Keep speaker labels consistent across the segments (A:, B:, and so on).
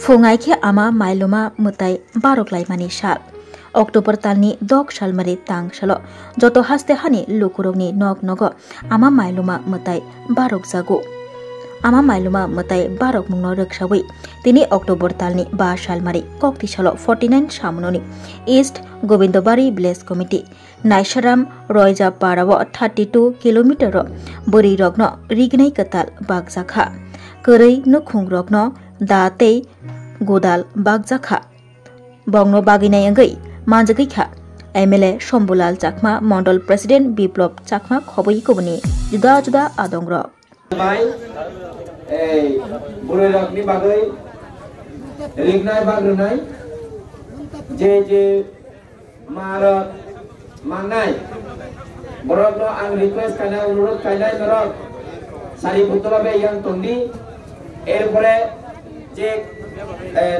A: Fungaike ama mailoma mutai baroklai mani sal. Oktober talni dok salmari tang salo joto haste hani lukurogni nog nogo ama mailoma mutai barok jago. Ama mailoma mutai barok mungno roksawi tini Oktober talni ba salmari kokti salo 49 samunoni East Gobindobari Village Committee Naisharam Royja Parawo 32 kilometer bori rogno rignai katal bagjakha korei nukhung rogno da tei godal bagjakha bongno baginai angai manjakikha MLA Shambulal Chakma Mondal President Biplop Chakma khoboi koboni juda juda adongro
B: bai bore rokni bagai rignai bagrunai je marot mangnai borokno ang request kana অনুরোধ kainai norok sari butolabe yang tongdi erpore je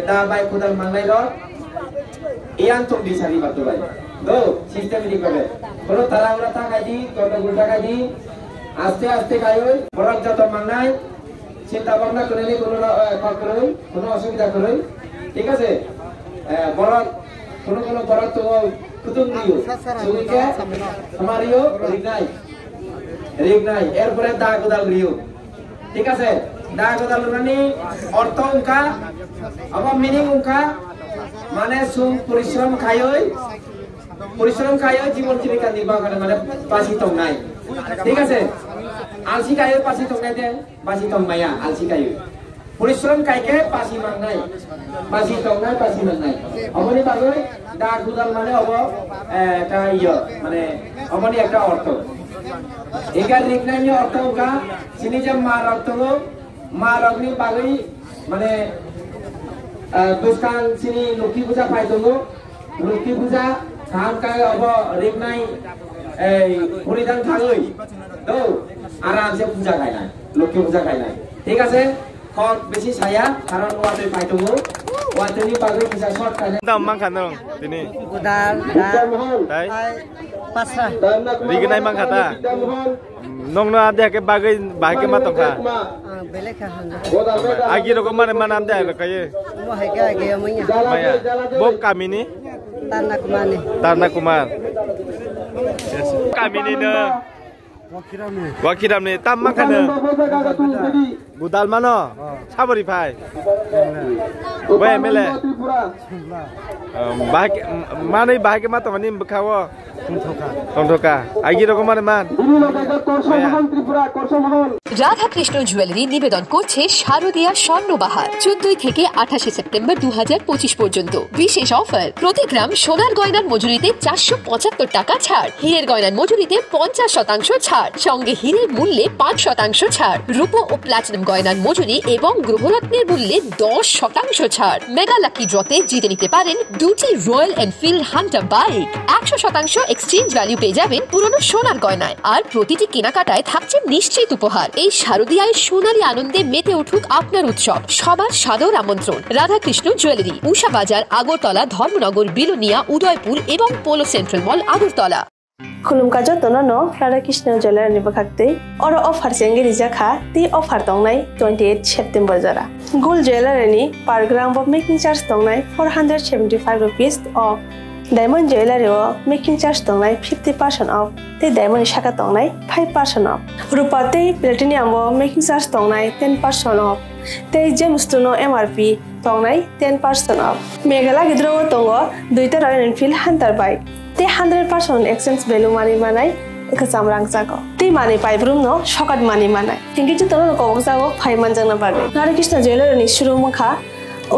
B: da bai kodal mangnai rok yang tongdi sari batolai do system ini kabe kono tarawra thakaidi kono gulta kaidi aste aste kayoi borok joto mangnai চিন্তা ভাবনা করে নি কোনো অসুবিধা করই ঠিক আছে বরক কোনো বরক তো কুতুম দিও সুইকে আমারিও রিগনাই এরপরে দা গোদাল দিও ঠিক আছে দা গোদাল মানে অর্থ উনকা আবার মিনিং উনকা মানে সুম পরিশ্রম খায়ই জীবন জীবিকা নির্বাহ করে মানে পাশি তো নাই ঠিক আছে alsi kayu pasi tongnai de pasi tongmaya alsi kayu পরিশ্রম কাইকে পাসি মাংনাই পাসি তংনাই পাসি মাংনাই অমনি বাগৈ দা গুদাল মানে হব এটা মানে অমনি একটা অর্থ এগার রিকনাইনি অর্থ কা সিনি যে মা রক্ত মা রগ্নি বাগৈ মানে দুস্কান সিনি লক্ষ্মী পূজা পাইতলো লক্ষ্মী পূজা খাম কাই হব রিকনাই এই পরিধান থাগৈ তো আরাম সে পূজা খায় না লক্ষ্মী পূজা খায় না ঠিক আছে খর বেশি ছায়া কারণ ওয়াতে পাইতমু ওয়াতেনি বাগৈ পূজা শর্ট খায় না
C: দাম মান খানরং তিনি
B: গোদাল
C: তাই
B: পাঁচটা
C: রিগনাই মান খাতা নংনা আদেকে বাগৈ মা তংখা
B: বেলে খা হান
C: আগে রকম মানে নাম দে কায়ে
B: মো হাইকা আগে
C: মায়া বক Kaminey Tarna Kumar kamini ne wakiram ni tam makane budal mano sabari phai we mele mane bahake ma tongani bkhawo tongthoka agi rokom man
D: Radha Krishna jewellery নিবেদন করছে শারদীয়া স্বর্ণবাহার 14 থেকে 28 সেপ্টেম্বর 2025 পর্যন্ত বিশেষ অফার প্রতি গ্রাম সোনার গয়নার মজুরিতে 475 টাকা ছাড় হীরের গয়নার মজুরিতে 50% ছাড় সঙ্গে হীরের মূল্যে 5% ছাড় রূপো ও প্লাটিনাম গয়নার মজুরি এবং গ্রহরত্নের মূল্যে 10% ছাড় মেগা লাকি ড্রতে জিতে নিতে পারেন দুটি royal Enfield Hunter bike 100% exchange value পেয়ে যাবেন পুরনো সোনার গয়নায় আর প্রতিটি কেনাকাটায় থাকছে নিশ্চিত উপহার এই শারদীয়ায় সোনালী আনন্দে মেতে উঠুক আপনার উৎসব সবার সাদর আমন্ত্রণ রাধাকৃষ্ণ জুয়েলারি উষা বাজার আগরতলা ধর্মনগর বিলোনিয়া উদয়পুর এবং পোলো সেন্ট্রাল মল আগরতলা
E: खुलुमका जतनो न राधाकृष्ण ज्वेलरी बखाक्ते और ऑफर सेंगे रिजाखा ती ऑफर तंगनाय 28 सेप्टेम्बर जरा गोल्ड ज्वेलरी नि per gram off making charge तंगनाय 475 रुपीस ऑफ डायमंड ज्वेलरी ओ मेकिंग चार्ज तंगनाय 50% ऑफ ते डायमंड शाखा तंगनाय 5% ऑफ रूपा ते प्लेटिनियम ओ मेकिंग चार्ज तंगनाय 10% ऑफ ते जेमस्टोनो एमआरपी तंगनाय 10% ऑफ मेघाला गिद्रो तंगो दुइटा रॉयल एनफील्ड हंटर बाइक ते 100% एक्सचेंज वैल्यू मानी मानाय एक सामरांग जागो ते माने पाइब्रुम न शकट मानी मानाय थिंगि ज तनो को जागो फाइमान जंगना बागे राधाकृष्ण ज्वेलरी नि शुरू मखा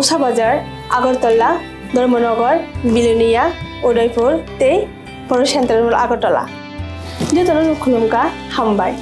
E: उषा बाजार আগরতলা ধর্মনগর বিলোনিয়া উদয়পুর ते पोलो सेंट्रल मल আগরতলা जे तनो खुलुमका हामबाय